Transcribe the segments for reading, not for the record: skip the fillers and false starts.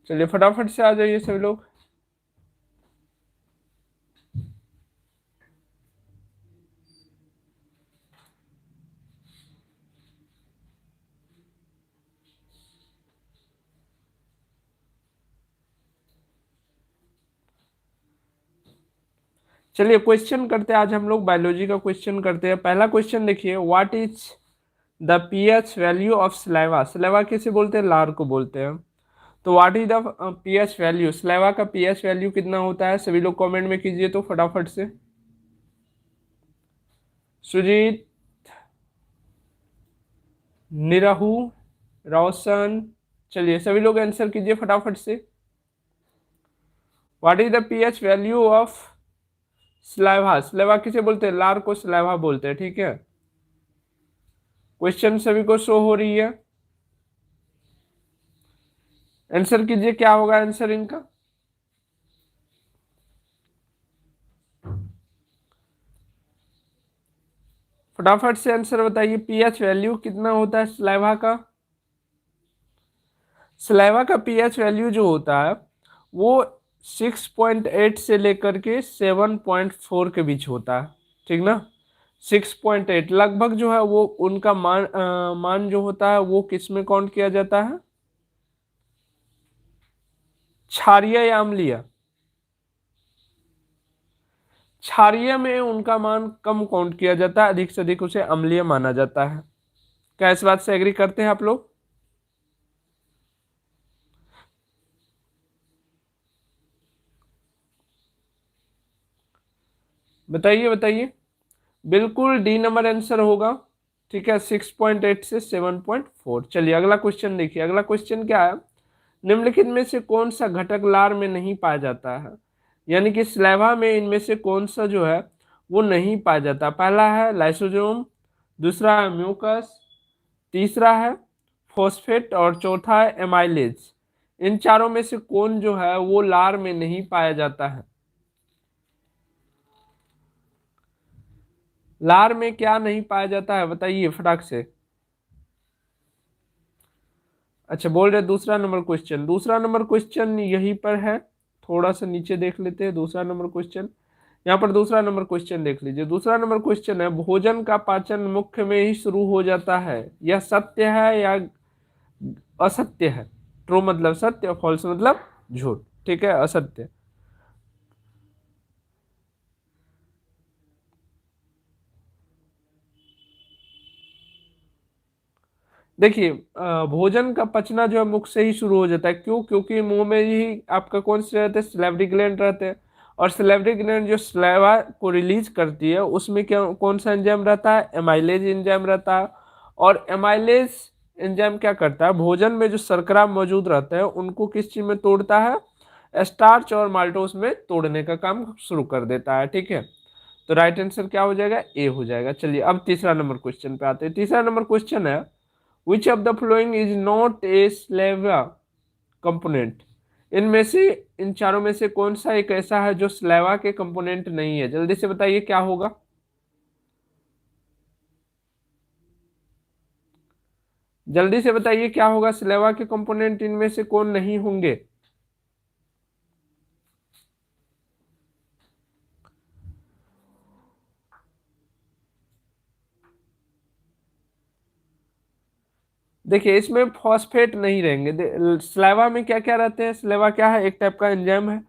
चलिए फटाफट से आ जाइए सभी लोग। चलिए क्वेश्चन करते हैं, आज हम लोग बायोलॉजी का क्वेश्चन करते हैं। पहला क्वेश्चन देखिए, what is the pH value of saliva. Saliva किसे बोलते हैं? लार को बोलते हैं। तो what is the pH value, saliva का पीएच वैल्यू कितना होता है? सभी लोग कमेंट में कीजिए तो फटाफट से। सुजीत, निराहू, रोशन, चलिए सभी लोग आंसर कीजिए फटाफट से। What is the pH value of saliva. Saliva किसे बोलते हैं? लार को सलाइवा बोलते हैं, ठीक है। क्वेश्चन सभी को शो हो रही है, आंसर कीजिए क्या होगा आंसर इनका। फटाफट से आंसर बताइए, पीएच वैल्यू कितना होता है सलाइवा का? सलाइवा का पीएच वैल्यू जो होता है वो 6.8 से लेकर के 7.4 के बीच होता है, ठीक ना। 6.8 लगभग जो है वो उनका मान जो होता है वो किस में काउंट किया जाता है? क्षारीय या अम्लीय? क्षारीय में उनका मान कम काउंट किया जाता है, अधिक से अधिक उसे अम्लीय माना जाता है। क्या इस बात से एग्री करते हैं आप लोग? बताइए बताइए। बिल्कुल डी नंबर आंसर होगा, ठीक है। 6.8 से 7.4। चलिए अगला क्वेश्चन देखिए। अगला क्वेश्चन क्या है, निम्नलिखित में से कौन सा घटक लार में नहीं पाया जाता है? यानी कि स्लैवा में इनमें से कौन सा जो है वो नहीं पाया जाता? पहला है लाइसोजोम, दूसरा है म्यूकस, तीसरा है फॉस्फेट और चौथा है एमाइलेज। इन चारों में से कौन जो है वो लार में नहीं पाया जाता है? लार में क्या नहीं पाया जाता है बताइए फटाक से। अच्छा बोल रहे दूसरा नंबर क्वेश्चन। दूसरा नंबर क्वेश्चन यहीं पर है, थोड़ा सा नीचे देख लेते हैं दूसरा नंबर क्वेश्चन। यहाँ पर दूसरा नंबर क्वेश्चन देख लीजिए। दूसरा नंबर क्वेश्चन है, भोजन का पाचन मुख्य में ही शुरू हो जाता है, यह सत्य है या असत्य है? ट्रू मतलब सत्य, फॉल्स मतलब झूठ, ठीक है, असत्य। देखिए भोजन का पचना जो है मुख से ही शुरू हो जाता है। क्यों? क्योंकि मुंह में ही आपका कौन से रहते हैं? सलेवरी ग्लैंड रहते हैं। और सलेवरी ग्लैंड जो सलाइवा को रिलीज करती है उसमें क्या कौन सा एंजाइम रहता है? एमाइलेज एंजाइम रहता है। और एमाइलेज एंजाइम क्या करता है? भोजन में जो शर्करा मौजूद रहता है उनको किस चीज में तोड़ता है? स्टार्च और माल्टोस में तोड़ने का काम शुरू कर देता है, ठीक है। तो राइट आंसर क्या हो जाएगा? ए हो जाएगा। चलिए अब तीसरा नंबर क्वेश्चन पे आते हैं। तीसरा नंबर क्वेश्चन है, which of the following is not a saliva component. इनमें से इन चारों में से कौन सा एक ऐसा है जो स्लेवा के कंपोनेंट नहीं है? जल्दी से बताइए क्या होगा। जल्दी से बताइए क्या होगा, स्लेवा के कंपोनेंट इनमें से कौन नहीं होंगे? देखिए इसमें फॉस्फेट नहीं रहेंगे। स्लेवा में क्या क्या रहते हैं? स्लेवा क्या है? एक टाइप का एंजाइम है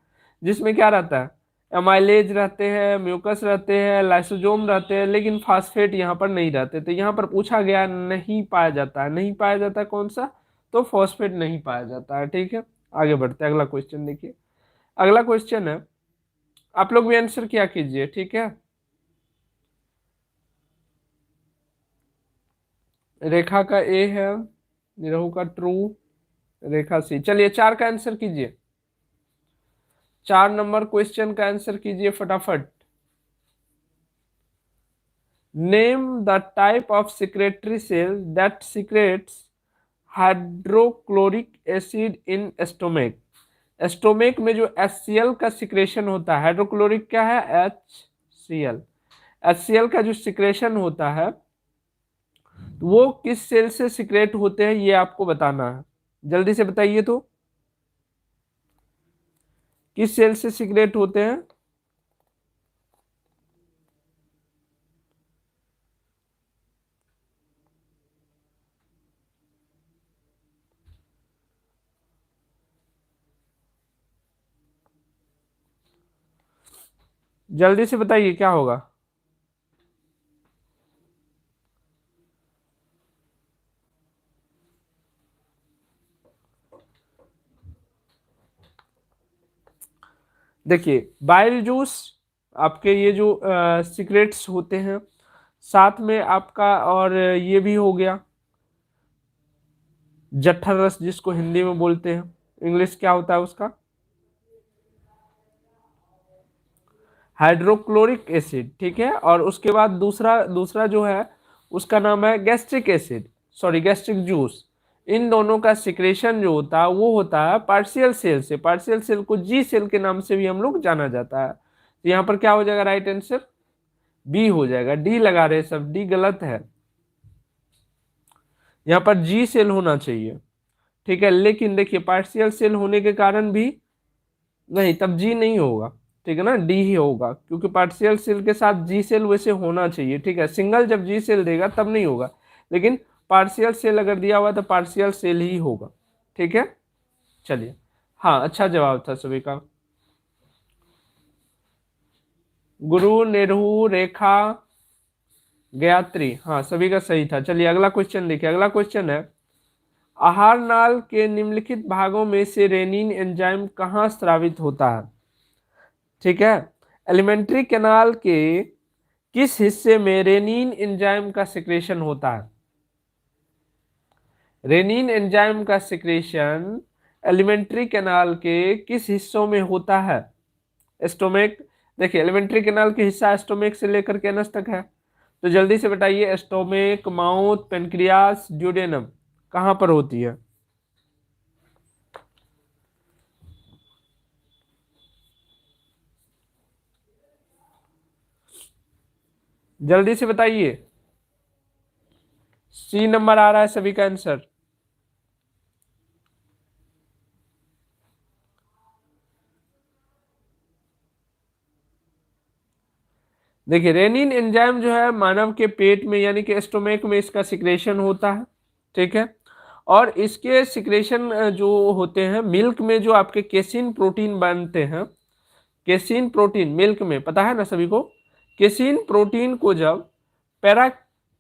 जिसमें क्या रहता है? एमाइलेज रहते हैं, म्यूकस रहते हैं, लाइसोजोम रहते हैं, लेकिन फास्फेट यहाँ पर नहीं रहते। तो यहाँ पर पूछा गया नहीं पाया जाता है। नहीं पाया जाता है कौन सा? तो फॉस्फेट नहीं पाया जाता है, ठीक है। आगे बढ़ते हैं, अगला क्वेश्चन देखिए। अगला क्वेश्चन है, आप लोग भी आंसर किया कीजिए, ठीक है। रेखा का ए है, निरहु का ट्रू, रेखा सी। चलिए चार का आंसर कीजिए। 4 नंबर क्वेश्चन का आंसर कीजिए फटाफट। Name the type of secretory cell that secretes hydrochloric acid in stomach. Stomach में जो HCl का सिक्रेशन होता है, हाइड्रोक्लोरिक क्या है? HCl। HCl का जो सिक्रेशन होता है वो किस सेल से सिक्रेट होते हैं ये आपको बताना है। जल्दी से बताइए तो। किस सेल से सिक्रेट होते हैं? जल्दी से बताइए क्या होगा। देखिए बाइल जूस, आपके ये जो सिगरेट्स होते हैं, साथ में आपका और ये भी हो गया जठर रस, जिसको हिंदी में बोलते हैं, इंग्लिश क्या होता है उसका? हाइड्रोक्लोरिक एसिड, ठीक है। और उसके बाद दूसरा दूसरा जो है उसका नाम है gastric acid, sorry gastric juice. इन दोनों का सिक्रेशन जो होता है वो होता है पार्शियल सेल से। पार्शियल सेल को जी सेल के नाम से भी हम लोग जाना जाता है। तो यहाँ पर क्या हो जाएगा राइट आंसर? बी हो जाएगा। डी लगा रहे सब, डी गलत है, यहाँ पर जी सेल होना चाहिए, ठीक है। लेकिन देखिए पार्शियल सेल होने के कारण भी नहीं, तब जी नहीं होगा, ठीक है ना, डी ही होगा, क्योंकि पार्शियल सेल के साथ जी सेल वैसे होना चाहिए, ठीक है। सिंगल जब जी सेल देगा तब नहीं होगा, लेकिन पार्शियल सेल अगर दिया हुआ तो पार्शियल सेल ही होगा, ठीक है। चलिए, हाँ अच्छा जवाब था सभी का। गुरु, नेहरू, रेखा, गायत्री, हाँ सभी का सही था। चलिए अगला क्वेश्चन देखिए। अगला क्वेश्चन है, आहार नाल के निम्नलिखित भागों में से रेनिन एंजाइम कहाँ स्रावित होता है? ठीक है, एलिमेंट्री कैनाल के किस हिस्से में रेनिन एंजाइम का सिक्रेशन होता है? रेनिन एंजाइम का सिक्रेशन एलिमेंट्री कैनाल के किस हिस्सों में होता है? स्टोमेक, देखिए एलिमेंट्री कैनाल के हिस्सा स्टोमेक से लेकर के एनस तक है, तो जल्दी से बताइए स्टोमेक, माउथ, पेनक्रियास, ड्यूडेनम कहाँ पर होती है? जल्दी से बताइए। सी नंबर आ रहा है सभी का आंसर। देखिए रेनिन एंजाइम जो है मानव के पेट में यानी कि स्टोमेक में इसका सिक्रेशन होता है, ठीक है। और इसके सिक्रेशन जो होते हैं मिल्क में, जो आपके केसिन प्रोटीन बनते हैं, केसिन प्रोटीन मिल्क में, पता है ना सभी को। केसिन प्रोटीन को जब पैरा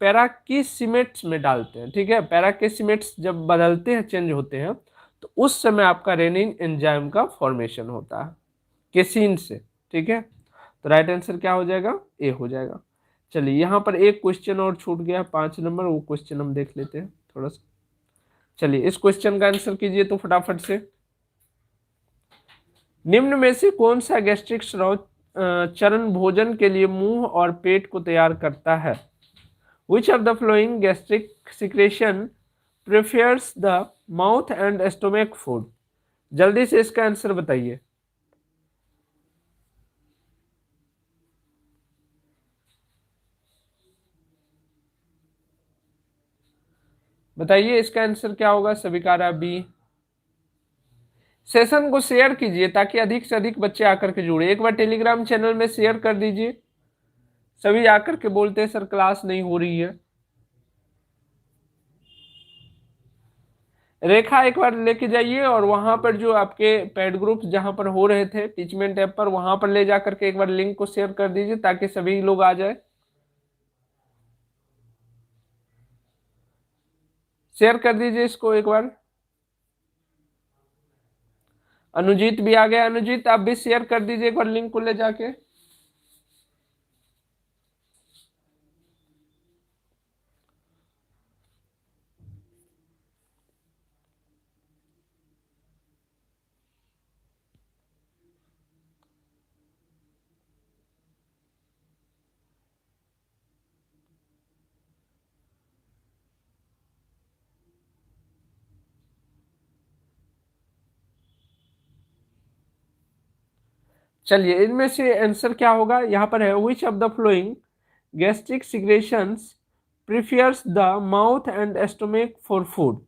पैराकिसिमेट्स में डालते हैं, ठीक है, पैराकिसिमेट्स जब बदलते हैं, चेंज होते हैं, तो उस समय आपका रेनिन एंजाइम का फॉर्मेशन होता है केसिन से, ठीक है। तो राइट आंसर क्या हो जाएगा? ए हो जाएगा। चलिए यहाँ पर एक क्वेश्चन और छूट गया 5 नंबर, वो क्वेश्चन हम देख लेते हैं थोड़ा सा। चलिए इस क्वेश्चन का आंसर कीजिए तो फटाफट से। निम्न में से कौन सा गैस्ट्रिक स्राव चरण भोजन के लिए मुंह और पेट को तैयार करता है? Which of the following gastric secretion prefers the mouth and stomach food? जल्दी से इसका आंसर बताइए। बताइए इसका आंसर क्या होगा। सभी का रहा बी। सेशन को शेयर कीजिए ताकि अधिक से अधिक बच्चे आकर के जुड़े। एक बार टेलीग्राम चैनल में शेयर कर दीजिए। सभी आकर के बोलते हैं सर क्लास नहीं हो रही है। रेखा एक बार लेके जाइए और वहां पर जो आपके पेड ग्रुप्स जहां पर हो रहे थे टीचमेंट ऐप पर, वहां पर ले जाकर के एक बार लिंक को शेयर कर दीजिए ताकि सभी लोग आ जाए। शेयर कर दीजिए इसको एक बार। अनुजीत भी आ गया। अनुजीत आप भी शेयर कर दीजिए एक बार लिंक को ले जाके। चलिए इनमें से आंसर क्या होगा, यहाँ पर है which of the following gastric secretions prepares the mouth and stomach for food.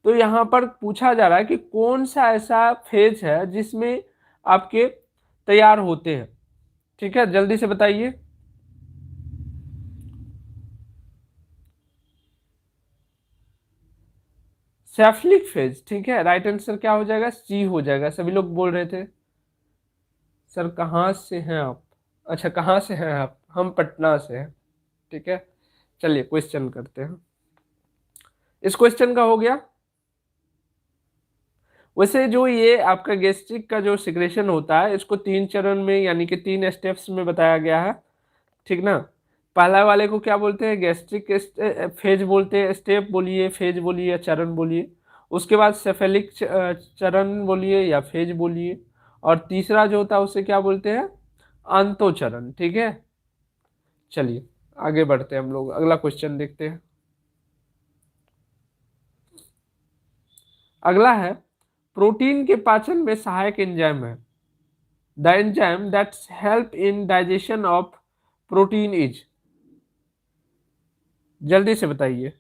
तो यहाँ पर पूछा जा रहा है कि कौन सा ऐसा फेज है जिसमें आपके तैयार होते हैं। ठीक है, जल्दी से बताइए। सेफलिक फेज, ठीक है, राइट आंसर क्या हो जाएगा, सी हो जाएगा। सभी लोग बोल रहे थे सर कहाँ से हैं आप, अच्छा कहाँ से हैं आप, हम पटना से हैं। ठीक है, चलिए क्वेश्चन करते हैं। इस क्वेश्चन का हो गया। वैसे जो ये आपका गैस्ट्रिक का जो सिक्रेशन होता है, इसको 3 चरण में यानी कि 3 स्टेप्स में बताया गया है। ठीक ना। पहला वाले को क्या बोलते हैं, गैस्ट्रिक फेज बोलते हैं, स्टेप बोलिए, फेज बोलिए या चरण बोलिए। उसके बाद सेफेलिक चरण बोलिए या फेज बोलिए। और तीसरा जो होता है उसे क्या बोलते हैं, अंतोचरण। ठीक है, चलिए आगे बढ़ते हैं हम लोग, अगला क्वेश्चन देखते हैं। अगला है, प्रोटीन के पाचन में सहायक एंजाइम है। The enzyme that help in digestion of protein is, जल्दी से बताइए।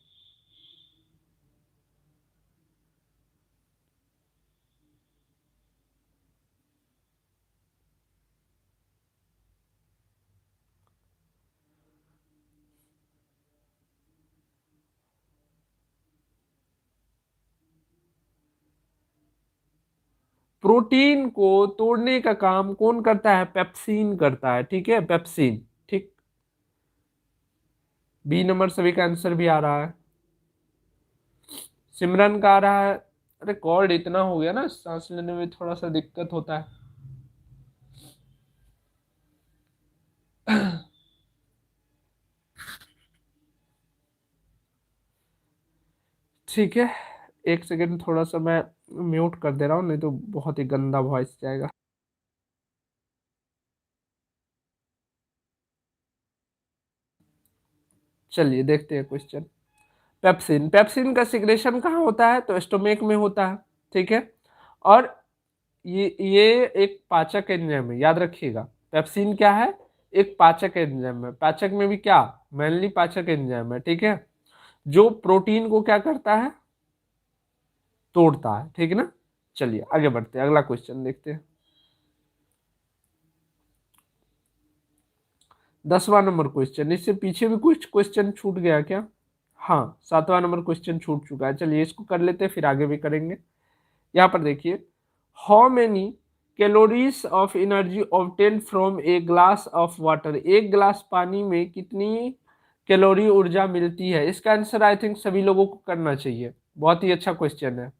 प्रोटीन को तोड़ने का काम कौन करता है, पेप्सिन करता है। ठीक है, पेप्सिन। ठीक, बी नंबर सभी का आंसर भी आ रहा है। सिमरन का आ रहा है। अरे कॉल्ड इतना हो गया ना, सांस लेने में थोड़ा सा दिक्कत होता है। ठीक है, एक सेकेंड, थोड़ा सा मैं म्यूट कर दे रहा हूँ, नहीं तो बहुत ही गंदा वॉइस जाएगा। चलिए देखते हैं क्वेश्चन। पेप्सिन, पेप्सिन का सिक्रेशन कहाँ होता है, तो स्टोमेक में होता है। ठीक है, और ये एक पाचक एंजाइम है, याद रखिएगा। पेप्सिन क्या है, एक पाचक एंजाइम है। पाचक में भी क्या, मेनली पाचक एंजाइम है। ठीक है, जो प्रोटीन को क्या करता है, तोड़ता है। ठीक है ना। चलिए आगे बढ़ते हैं, अगला क्वेश्चन देखते हैं। 10वां नंबर क्वेश्चन, इससे पीछे भी कुछ क्वेश्चन छूट गया क्या, हाँ 7वां नंबर क्वेश्चन छूट चुका है। चलिए इसको कर लेते हैं, फिर आगे भी करेंगे। यहाँ पर देखिए, how many calories of energy obtain from a glass of water, एक गिलास पानी में कितनी कैलोरी ऊर्जा मिलती है। इसका आंसर आई थिंक सभी लोगों को करना चाहिए, बहुत ही अच्छा क्वेश्चन है।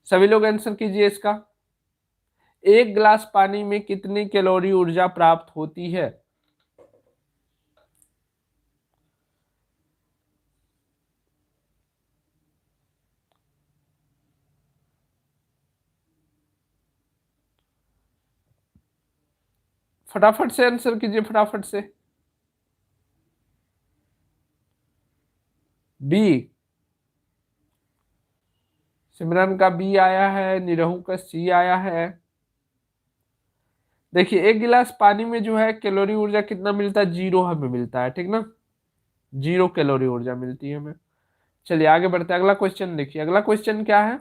सभी लोग आंसर कीजिए इसका। एक गिलास पानी में कितनी कैलोरी ऊर्जा प्राप्त होती है। फटाफट से आंसर कीजिए, फटाफट से। बी, सिमरन का बी आया है, निरहू का सी आया है। देखिए एक गिलास पानी में जो है कैलोरी ऊर्जा कितना मिलता है, 0 हमें मिलता है। ठीक ना, 0 कैलोरी ऊर्जा मिलती है हमें। चलिए आगे बढ़ते हैं, अगला क्वेश्चन देखिए। अगला क्वेश्चन क्या है,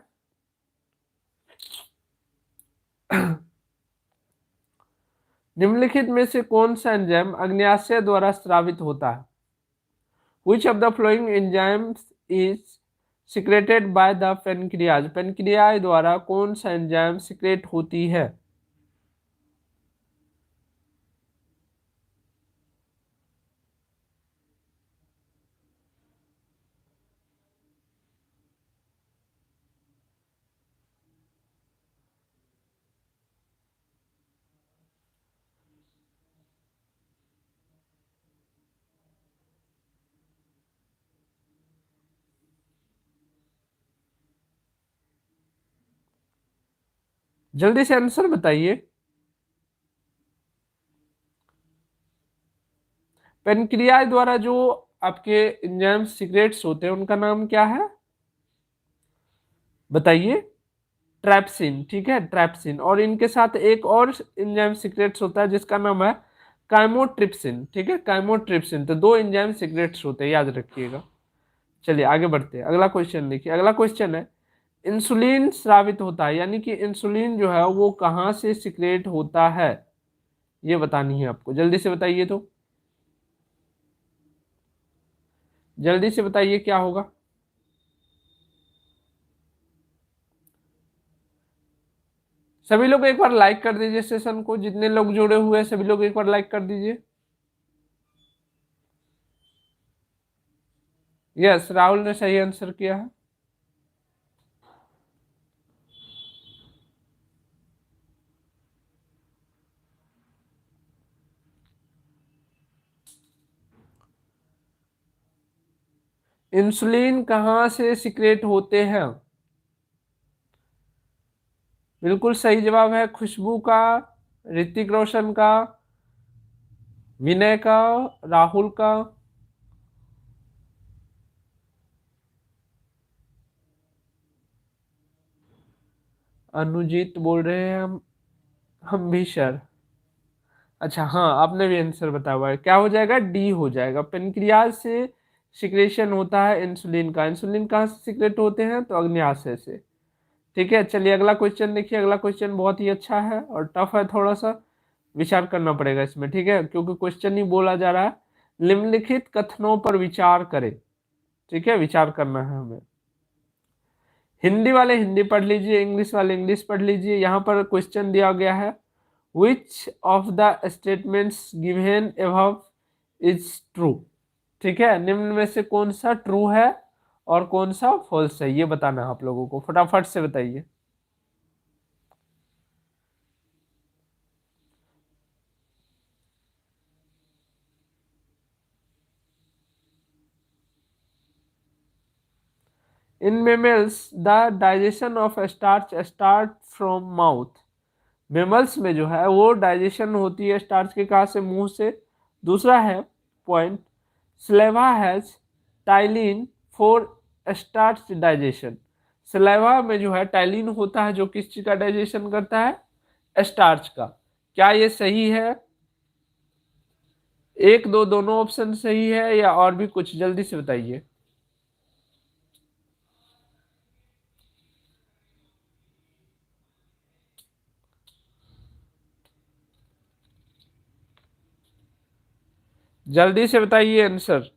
निम्नलिखित में से कौन सा एंजाइम अग्न्याशय द्वारा स्रावित होता है। Which of the following enzymes is secreted by the pancreas, pancreas द्वारा कौन सा एंजाइम सिक्रेट होती है। जल्दी से आंसर बताइए। पेनक्रियाज द्वारा जो आपके एंजाइम सिक्रेट्स होते हैं उनका नाम क्या है, बताइए। ट्रैप्सिन, ठीक है, ट्रैप्सिन। और इनके साथ एक और एंजाइम सीक्रेट्स होता है जिसका नाम है काइमोट्रिप्सिन। ठीक है, काइमोट्रिप्सिन। तो 2 एंजाइम सीक्रेट्स होते हैं, याद रखिएगा। चलिए आगे बढ़ते हैं, अगला क्वेश्चन देखिए। अगला क्वेश्चन है, इंसुलिन स्रावित होता है, यानी कि इंसुलिन जो है वो कहाँ से सिक्रेट होता है, ये बतानी है आपको। जल्दी से बताइए, तो जल्दी से बताइए क्या होगा। सभी लोग एक बार लाइक कर दीजिए सेशन को, जितने लोग जुड़े हुए हैं सभी लोग एक बार लाइक कर दीजिए। यस, राहुल ने सही आंसर किया है। इंसुलिन कहाँ से सिक्रेट होते हैं? बिल्कुल सही जवाब है खुशबू का, ऋतिक रोशन का, विनय का, राहुल का। अनुजीत बोल रहे हैं हम भी सर। अच्छा हाँ, आपने भी आंसर बताया हुआ है, क्या हो जाएगा, डी हो जाएगा। पेनक्रियाज से सिक्रेशन होता है इंसुलिन का। इंसुलिन कहाँ से सिक्रेट होते हैं, तो अग्न्याशय से। ठीक है, चलिए अगला क्वेश्चन देखिए। अगला क्वेश्चन बहुत ही अच्छा है और टफ है, थोड़ा सा विचार करना पड़ेगा इसमें, ठीक है, क्योंकि क्वेश्चन ही बोला जा रहा है निम्नलिखित कथनों पर विचार करें। ठीक है, विचार करना है हमें। हिंदी वाले हिंदी पढ़ लीजिए, इंग्लिश वाले इंग्लिश पढ़ लीजिए। यहाँ पर क्वेश्चन दिया गया है, which of the statements given above is true. ठीक है, निम्न में से कौन सा ट्रू है और कौन सा फॉल्स है, ये बताना है आप लोगों को, फटाफट से बताइए। In mammals the digestion of starch start from mouth. Mammals में जो है वो डाइजेशन होती है स्टार्च के, कहाँ से, मुंह से। दूसरा है point, saliva has ptyalin for starch digestion. Saliva में जो है टाइलिन होता है जो किस चीज का डाइजेशन करता है, स्टार्च का। क्या ये सही है? एक दो दोनों ऑप्शन सही है या और भी कुछ, जल्दी से बताइए। जल्दी से बताइए आंसर।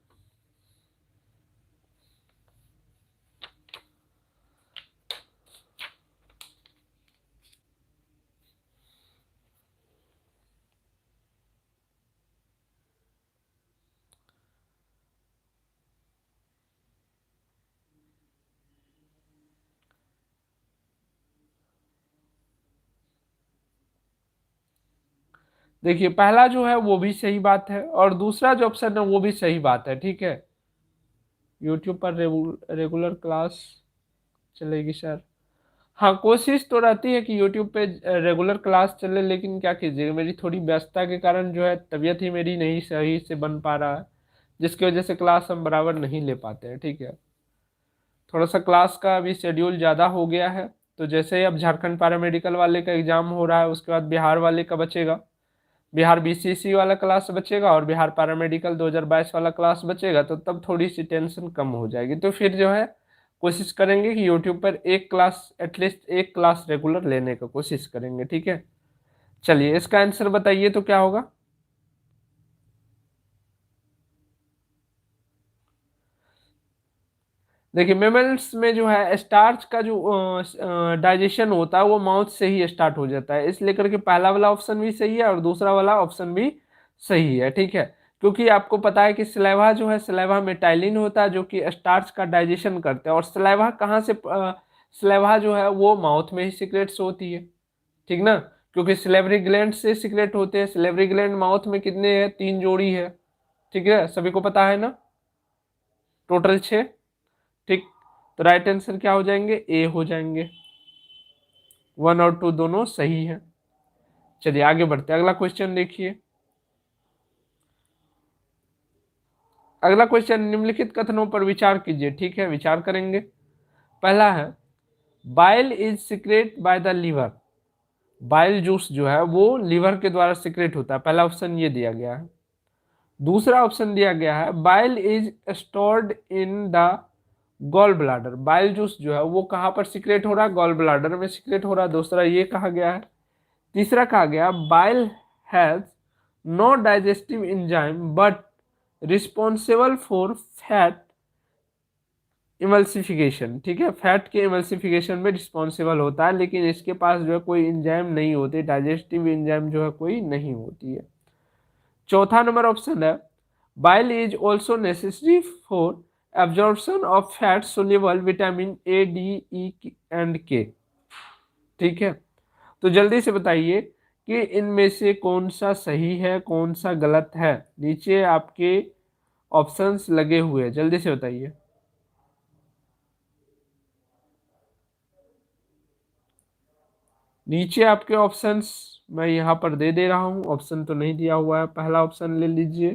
देखिए, पहला जो है वो भी सही बात है और दूसरा जो ऑप्शन है वो भी सही बात है। ठीक है, यूट्यूब पर रेगुलर क्लास चलेगी सर। हाँ, कोशिश तो रहती है कि यूट्यूब पे रेगुलर क्लास चले, लेकिन क्या कीजिएगा, मेरी थोड़ी व्यस्तता के कारण जो है तबीयत ही मेरी नहीं सही से बन पा रहा है, जिसकी वजह से क्लास हम बराबर नहीं ले पाते हैं। ठीक है, थोड़ा सा क्लास का अभी शेड्यूल ज़्यादा हो गया है। तो जैसे ही अब झारखंड पैरामेडिकल वाले का एग्जाम हो रहा है, उसके बाद बिहार वाले का बचेगा, बिहार बीसीसी वाला क्लास बचेगा और बिहार पैरामेडिकल 2022 वाला क्लास बचेगा, तो तब थोड़ी सी टेंशन कम हो जाएगी। तो फिर जो है कोशिश करेंगे कि यूट्यूब पर एक क्लास, एटलीस्ट एक क्लास रेगुलर लेने का कोशिश करेंगे। ठीक है, चलिए इसका आंसर बताइए तो क्या होगा। देखिए, मेमल्स में जो है स्टार्च का जो डाइजेशन होता है वो माउथ से ही स्टार्ट हो जाता है, इसलिए करके पहला वाला ऑप्शन भी सही है और दूसरा वाला ऑप्शन भी सही है। ठीक है, क्योंकि आपको पता है कि सलाइवा जो है, सलाइवा में टाइलिन होता है जो कि स्टार्च का डाइजेशन करता है, और सलाइवा कहाँ से, सलाइवा जो है वो माउथ में ही सिक्रेट्स होती है। ठीक ना, क्योंकि सिलेवरी ग्लैंड से सिक्रेट होते हैं। सिलेवरी ग्लैंड माउथ में कितने हैं, 3 जोड़ी है। ठीक है, सभी को पता है ना, टोटल 6। ठीक, तो राइट आंसर क्या हो जाएंगे, ए हो जाएंगे। 1 और 2 दोनों सही है। चलिए आगे बढ़ते हैं, अगला क्वेश्चन देखिए। अगला क्वेश्चन, निम्नलिखित कथनों पर विचार कीजिए। ठीक है, विचार करेंगे। पहला है, bile is secrete by the liver. Bile juice जो है वो लीवर के द्वारा सिक्रेट होता है, पहला ऑप्शन ये दिया गया है। दूसरा ऑप्शन दिया गया है, bile is stored in the gall bladder, bile juice जो है वो कहाँ पर सिक्रेट हो रहा है, गॉल ब्लाडर में सिक्रेट हो रहा है, दूसरा ये कहा गया है। तीसरा कहा गया bile has no digestive enzyme but responsible for fat emulsification, ठीक है, फैट के इमल्सिफिकेशन में रिस्पॉन्सिबल होता है, लेकिन इसके पास जो है कोई एंजाइम नहीं होती, डाइजेस्टिव एंजाइम जो है कोई नहीं होती है। चौथा नंबर ऑप्शन है bile is also necessary for absorption of fat soluble vitamin A D E and के, ठीक है। तो जल्दी से बताइए कि इनमें से कौन सा सही है कौन सा गलत है, नीचे आपके ऑप्शंस लगे हुए हैं, जल्दी से बताइए। नीचे आपके ऑप्शंस मैं यहाँ पर दे रहा हूँ, ऑप्शन तो नहीं दिया हुआ है। पहला ऑप्शन ले लीजिए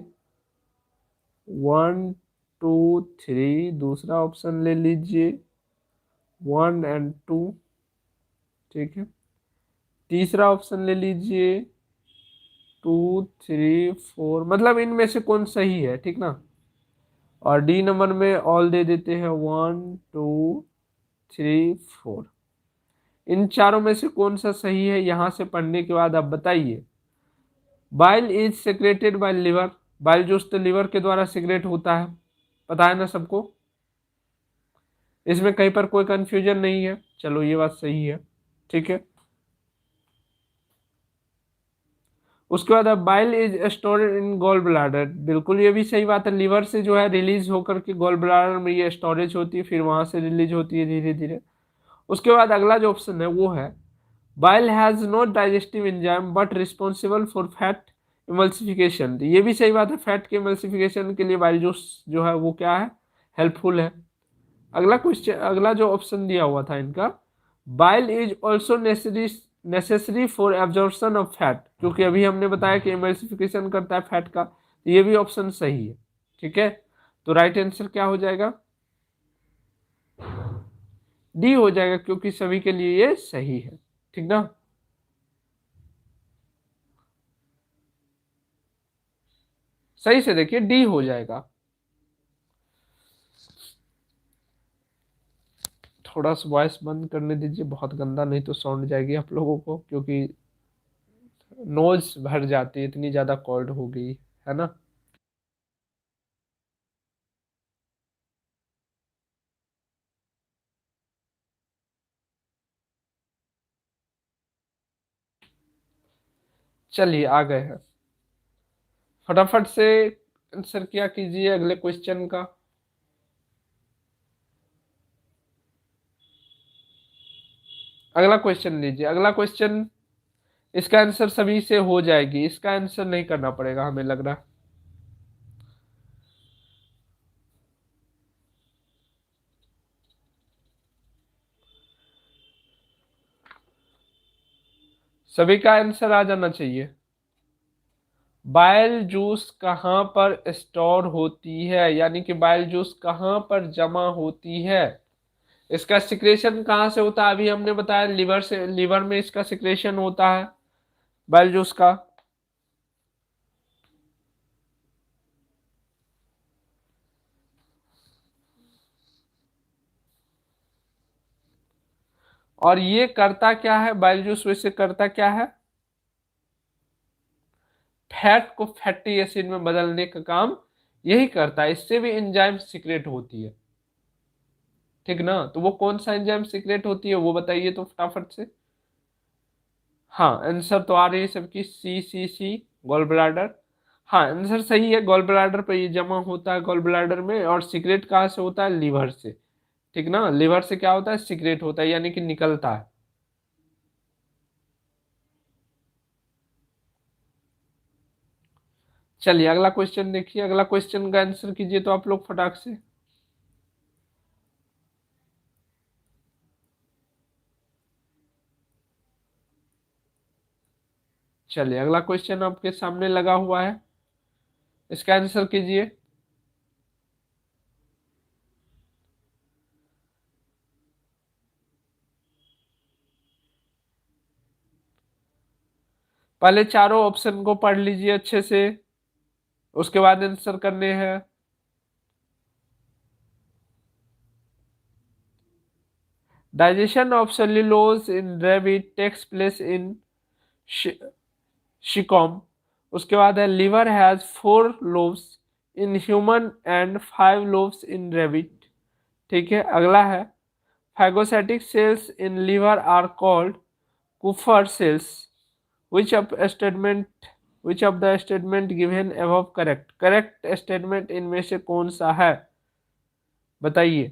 1 2 3, दूसरा ऑप्शन ले लीजिए 1 और 2, ठीक है। तीसरा ऑप्शन ले लीजिए 2 3 4, मतलब इनमें से कौन सही है, ठीक ना। और डी नंबर में ऑल दे देते हैं 1 2 3 4। इन चारों में से कौन सा सही है, यहां से पढ़ने के बाद आप बताइए। Bile is secreted bye liver, bile juice तो लिवर के द्वारा सेक्रेट होता है, पता है ना सबको, इसमें कहीं पर कोई कंफ्यूजन नहीं है। चलो ये बात सही है, ठीक है। उसके बाद अब bile is stored in gall bladder, बिल्कुल ये भी सही बात है, लिवर से जो है रिलीज होकर के गॉल ब्लाडर में ये स्टोरेज होती है, फिर वहां से रिलीज होती है धीरे धीरे। उसके बाद अगला जो ऑप्शन है वो है bile has not digestive enzyme but responsible for fat emulsification, ये भी सही बात है, फैट के इमल्सिफिकेशन के लिए बाइल जूस जो है वो क्या है, हेल्पफुल है। अगला क्वेश्चन, अगला जो ऑप्शन दिया हुआ था इनका, bile is also necessary for absorption of fat, क्योंकि अभी हमने बताया कि इमल्सिफिकेशन करता है फैट का, तो ये भी ऑप्शन सही है, ठीक है। तो राइट आंसर क्या हो जाएगा, डी हो जाएगा, क्योंकि सभी के लिए ये सही है, ठीक ना। सही से देखिए डी हो जाएगा। थोड़ा सा वॉइस बंद करने दीजिए, बहुत गंदा, नहीं तो साउंड जाएगी आप लोगों को, क्योंकि नोज भर जाती है, इतनी ज्यादा कोल्ड हो गई है ना। चलिए आ गए हैं, फटाफट से आंसर किया कीजिए अगले क्वेश्चन का। अगला क्वेश्चन लीजिए, अगला क्वेश्चन, इसका आंसर सभी से हो जाएगी, इसका आंसर नहीं करना पड़ेगा हमें लग रहा है। सभी का आंसर आ जाना चाहिए। बाइल जूस कहाँ पर स्टोर होती है, यानी कि बाइल जूस कहाँ पर जमा होती है, इसका सिक्रेशन कहाँ से होता है, अभी हमने बताया लिवर से, लिवर में इसका सिक्रेशन होता है बाइल जूस का। और ये करता क्या है, बाइल जूस वैसे करता क्या है, फैट को फैटी एसिड में बदलने का काम यही करता है, इससे भी एंजाइम सीक्रेट होती है, ठीक ना। तो वो कौन सा एंजाइम सीक्रेट होती है वो बताइए तो फटाफट से। हाँ आंसर तो आ रही है सबकी, सी गॉल ब्लैडर। हाँ आंसर सही है, गॉल ब्लैडर पे ये जमा होता है, गॉल ब्लैडर में, और सीक्रेट कहाँ से होता है, लीवर से, ठीक ना। लीवर से क्या होता है, सीक्रेट होता है, यानी कि निकलता है। चलिए अगला क्वेश्चन देखिए, अगला क्वेश्चन का आंसर कीजिए तो आप लोग फटाक से। चलिए अगला क्वेश्चन आपके सामने लगा हुआ है, इसका आंसर कीजिए। पहले चारों ऑप्शन को पढ़ लीजिए अच्छे से, उसके बाद आंसर करने हैं। Digestion of cellulose in rabbit takes place in caecum. उसके बाद है liver has 4 lobes in human and 5 lobes in rabbit. ठीक है, अगला है phagocytic cells in liver are called Kupffer cells. Which of statement which of the statement given above correct? Correct statement इनमें से कौन सा है, बताइए।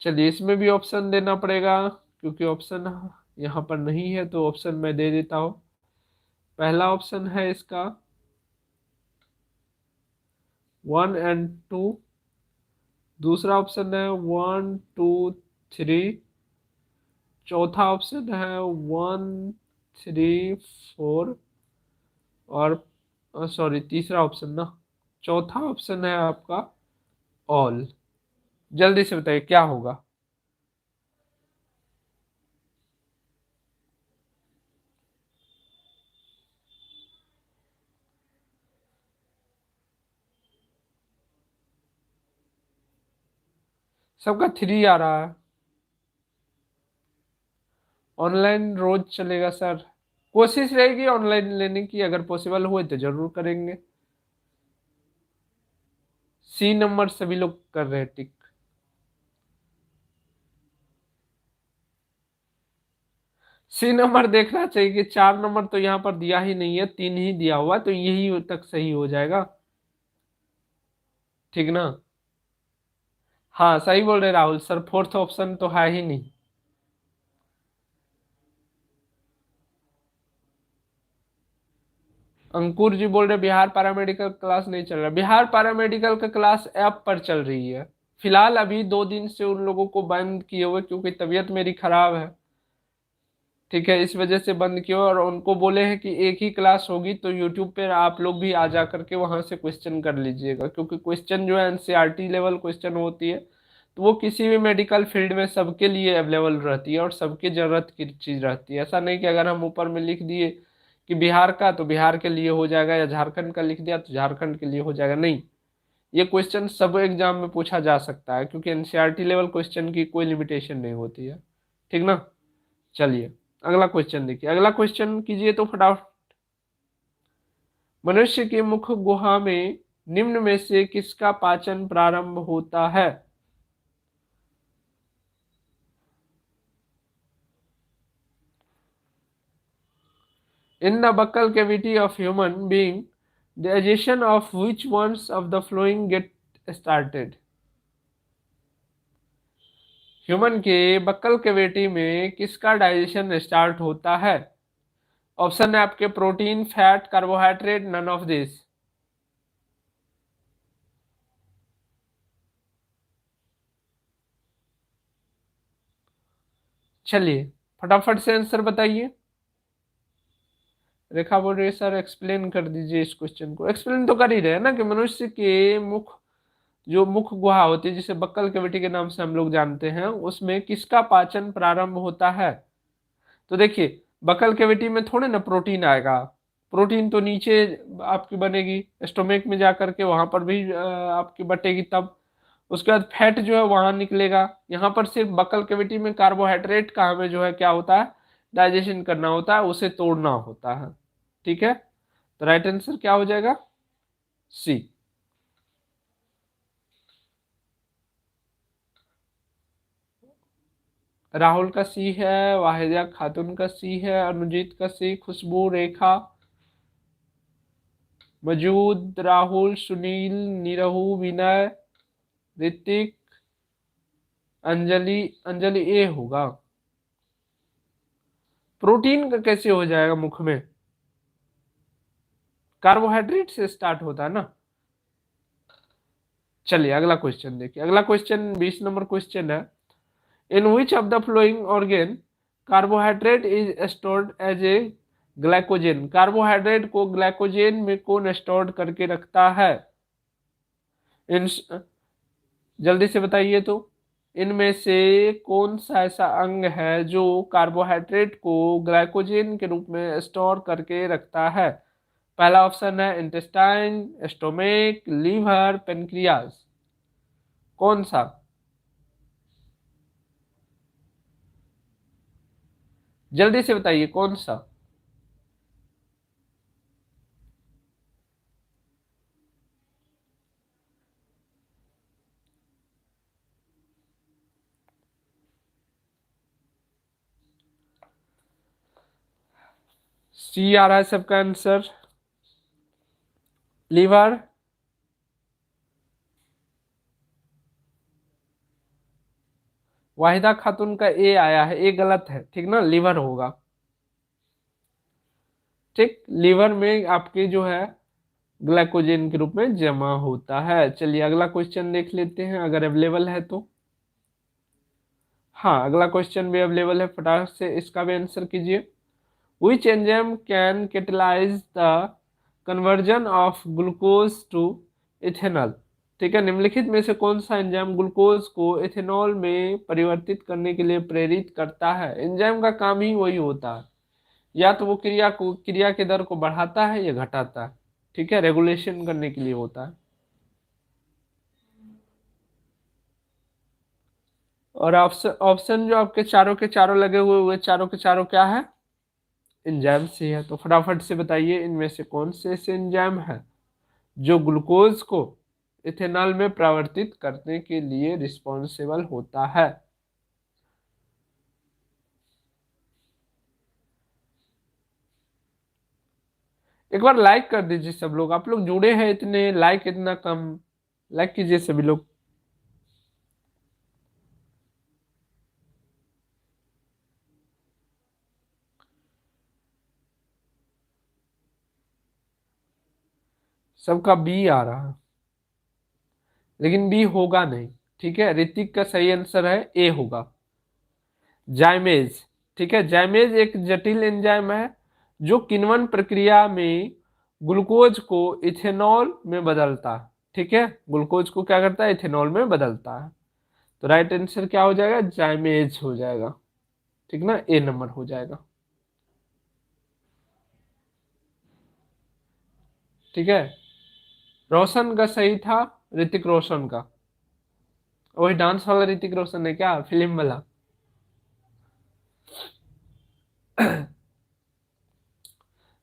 चलिए इसमें भी ऑप्शन देना पड़ेगा क्योंकि ऑप्शन यहाँ पर नहीं है, तो ऑप्शन मैं दे देता हूँ। पहला ऑप्शन है इसका 1 और 2। दूसरा ऑप्शन है 1, 2, 3। चौथा ऑप्शन है 1, 3, 4। और सॉरी तीसरा ऑप्शन ना, चौथा ऑप्शन है आपका ऑल। जल्दी से बताइए क्या होगा। सबका 3 आ रहा है। ऑनलाइन रोज चलेगा सर, कोशिश रहेगी ऑनलाइन लेने की, अगर पॉसिबल हुए तो जरूर करेंगे। सी नंबर सभी लोग कर रहे हैं टिक। सी नंबर देखना चाहिए कि 4 नंबर तो यहाँ पर दिया ही नहीं है, 3 ही दिया हुआ है, तो यही तक सही हो जाएगा। ठीक ना। हाँ सही बोल रहे राहुल सर, फोर्थ ऑप्शन तो है ही नहीं। अंकुर जी बोल रहे बिहार पैरामेडिकल क्लास नहीं चल रहा। बिहार पैरामेडिकल का क्लास ऐप पर चल रही है फिलहाल, अभी 2 दिन से उन लोगों को बंद किए हुए क्योंकि तबीयत मेरी खराब है। ठीक है, इस वजह से बंद किया, और उनको बोले हैं कि एक ही क्लास होगी, तो यूट्यूब पे आप लोग भी आ जा करके वहां से क्वेश्चन कर लीजिएगा, क्योंकि क्वेश्चन जो है एनसीईआरटी लेवल क्वेश्चन होती है, तो वो किसी भी मेडिकल फील्ड में सबके लिए अवेलेबल रहती है और सबकी जरूरत की चीज रहती है। ऐसा नहीं कि अगर हम ऊपर में लिख दिए कि बिहार का तो बिहार के लिए हो जाएगा, या झारखंड का लिख दिया तो झारखंड के लिए हो जाएगा, नहीं। ये क्वेश्चन सब एग्जाम में पूछा जा सकता है, क्योंकि एनसीईआरटी लेवल क्वेश्चन की कोई लिमिटेशन नहीं होती है। ठीक ना। चलिए अगला क्वेश्चन देखिए, अगला क्वेश्चन कीजिए तो फटाफट। मनुष्य के मुख गुहा में निम्न में से किसका पाचन प्रारंभ होता है? In the buccal cavity of human being, digestion of which ones of the following get started? Human के बक्कल कैविटी में किसका डाइजेशन स्टार्ट होता है? ऑप्शन है आपके protein, fat, carbohydrate, none of this. चलिए फटाफट से आंसर बताइए। रेखा बोल रही है सर एक्सप्लेन कर दीजिए इस क्वेश्चन को। एक्सप्लेन तो कर ही रहे हैं ना कि मनुष्य के मुख, जो मुख गुहा होती है जिसे बक्कल कैविटी के नाम से हम लोग जानते हैं, उसमें किसका पाचन प्रारंभ होता है? तो देखिए बक्कल कैविटी में थोड़े ना प्रोटीन आएगा, प्रोटीन तो नीचे आपकी बनेगी स्टोमेक में जाकर के, वहां पर भी आपकी बटेगी तब। उसके बाद फैट जो है वहां निकलेगा। यहाँ पर सिर्फ बक्कल कैविटी में कार्बोहाइड्रेट का हमें जो है क्या होता है, डाइजेशन करना होता है, उसे तोड़ना होता है। ठीक है, तो राइट आंसर क्या हो जाएगा? सी। राहुल का सी है, वाहिदा खातून का सी है, अनुजीत का सी, खुशबू, रेखा, मजूद, राहुल, सुनील, निरहू, विनय, ऋतिक, अंजलि। अंजलि ए होगा। प्रोटीन का कैसे हो जाएगा मुख में? कार्बोहाइड्रेट से स्टार्ट होता है ना। चलिए अगला क्वेश्चन देखिए, अगला क्वेश्चन 20 नंबर क्वेश्चन है। In which of the following organ carbohydrate is stored as a glycogen? Carbohydrate को ग्लाइकोजेन में कौन स्टोर करके रखता है? इन जल्दी से बताइए तो। इनमें से कौन सा ऐसा अंग है जो कार्बोहाइड्रेट को ग्लाइकोजन के रूप में स्टोर करके रखता है? पहला ऑप्शन है इंटेस्टाइन, स्टोमेक, लीवर, पेनक्रियास। कौन सा? जल्दी से बताइए कौन सा। सी आ रहा है सबका आंसर, लीवर। वाहिदा खातून का ए आया है, ए गलत है, ठीक ना, लीवर होगा। ठीक, लीवर में आपके जो है ग्लाइकोजन के रूप में जमा होता है। चलिए अगला क्वेश्चन देख लेते हैं अगर अवेलेबल है तो। हाँ, अगला क्वेश्चन भी अवेलेबल है, फटाक से इसका भी आंसर कीजिए। Which enzyme can catalyse the conversion of glucose to ethanol? ठीक है, निम्नलिखित में से कौन सा एंजाइम ग्लूकोज को इथेनॉल में परिवर्तित करने के लिए प्रेरित करता है? एंजाइम का काम ही वही होता है, या तो वो क्रिया के दर को बढ़ाता है या घटाता है। ठीक है, रेगुलेशन करने के लिए होता है। और ऑप्शन ऑप्शन जो आपके चारों के चारों लगे हुए हुए चारों के चारों क्या है? एंजाइम से है। तो फटाफट से बताइए इनमें से कौन से ऐसे एंजाइम है जो ग्लूकोज को इथेनॉल में परिवर्तित करने के लिए रिस्पॉन्सिबल होता है? एक बार लाइक कर दीजिए सब लोग, आप लोग जुड़े हैं इतने, लाइक इतना कम। लाइक कीजिए सभी लोग। सबका बी आ रहा है, लेकिन बी होगा नहीं। ठीक है, ऋतिक का सही आंसर है ए होगा, जाइमेज। ठीक है, जाइमेज एक जटिल एंजाइम है जो किण्वन प्रक्रिया में ग्लूकोज को इथेनॉल में बदलता है। ठीक है, ग्लूकोज को क्या करता है? इथेनॉल में बदलता है। तो राइट आंसर क्या हो जाएगा? जाइमेज हो जाएगा। ठीक ना, ए नंबर हो जाएगा। ठीक है, रोशन का सही था, ऋतिक रोशन का। वही डांस वाला ऋतिक रोशन है क्या, फिल्म वाला?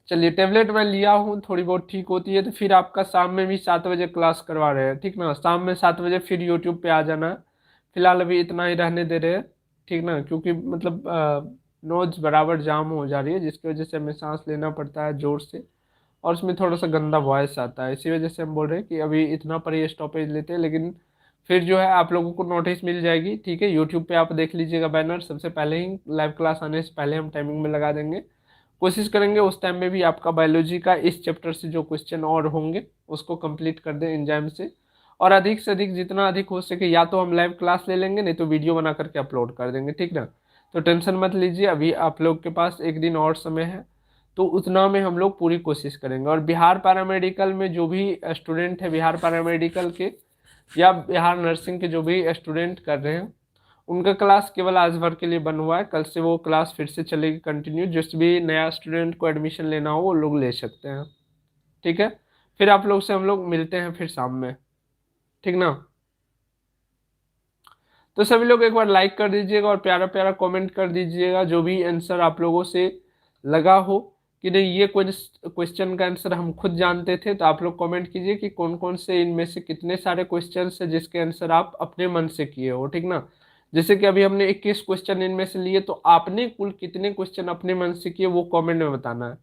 चलिए, टेबलेट मैं लिया हूँ, थोड़ी बहुत ठीक होती है तो फिर आपका शाम में भी 7 बजे क्लास करवा रहे हैं। ठीक ना, शाम में 7 बजे फिर यूट्यूब पे आ जाना। फिलहाल अभी इतना ही रहने दे रहे हैं। ठीक ना, क्योंकि मतलब नोज बराबर जाम हो जा रही है, जिसकी वजह से हमें सांस लेना पड़ता है जोर से, और उसमें थोड़ा सा गंदा वॉइस आता है। इसी वजह से हम बोल रहे हैं कि अभी इतना पर ही स्टॉपेज लेते हैं, लेकिन फिर जो है आप लोगों को नोटिस मिल जाएगी। ठीक है, यूट्यूब पे आप देख लीजिएगा बैनर, सबसे पहले ही लाइव क्लास आने से पहले हम टाइमिंग में लगा देंगे। कोशिश करेंगे उस टाइम में भी आपका बायोलॉजी का इस चैप्टर से जो क्वेश्चन और होंगे उसको कंप्लीट कर दें एंजाइम से। और अधिक से अधिक जितना अधिक हो सके, या तो हम लाइव क्लास ले लेंगे, नहीं तो वीडियो बना करके अपलोड कर देंगे। ठीक ना, तो टेंशन मत लीजिए, अभी आप लोग के पास एक दिन और समय है, तो उतना में हम लोग पूरी कोशिश करेंगे। और बिहार पैरामेडिकल में जो भी स्टूडेंट है, बिहार पैरामेडिकल के या बिहार नर्सिंग के जो भी स्टूडेंट कर रहे हैं, उनका क्लास केवल आज भर के लिए बंद हुआ है। कल से वो क्लास फिर से चलेगी कंटिन्यू। जिस भी नया स्टूडेंट को एडमिशन लेना हो वो लोग ले सकते हैं। ठीक है, फिर आप लोग से हम लोग मिलते हैं फिर शाम में। ठीक ना, तो सभी लोग एक बार लाइक कर दीजिएगा और प्यारा प्यारा कमेंट कर दीजिएगा जो भी आंसर आप लोगों से लगा हो कि नहीं ये क्वेश्चन का आंसर हम खुद जानते थे, तो आप लोग कमेंट कीजिए कि कौन कौन से इनमें से कितने सारे क्वेश्चन है जिसके आंसर आप अपने मन से किए हो। ठीक ना, जैसे कि अभी हमने 21 क्वेश्चन इनमें से लिए, तो आपने कुल कितने क्वेश्चन अपने मन से किए वो कमेंट में बताना है।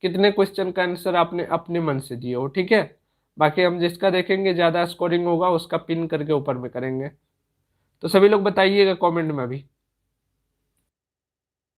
कितने क्वेश्चन का आंसर आपने अपने मन से दिए हो। ठीक है, बाकी हम जिसका देखेंगे ज़्यादा स्कोरिंग होगा उसका पिन करके ऊपर में करेंगे। तो सभी लोग बताइएगा कमेंट में अभी।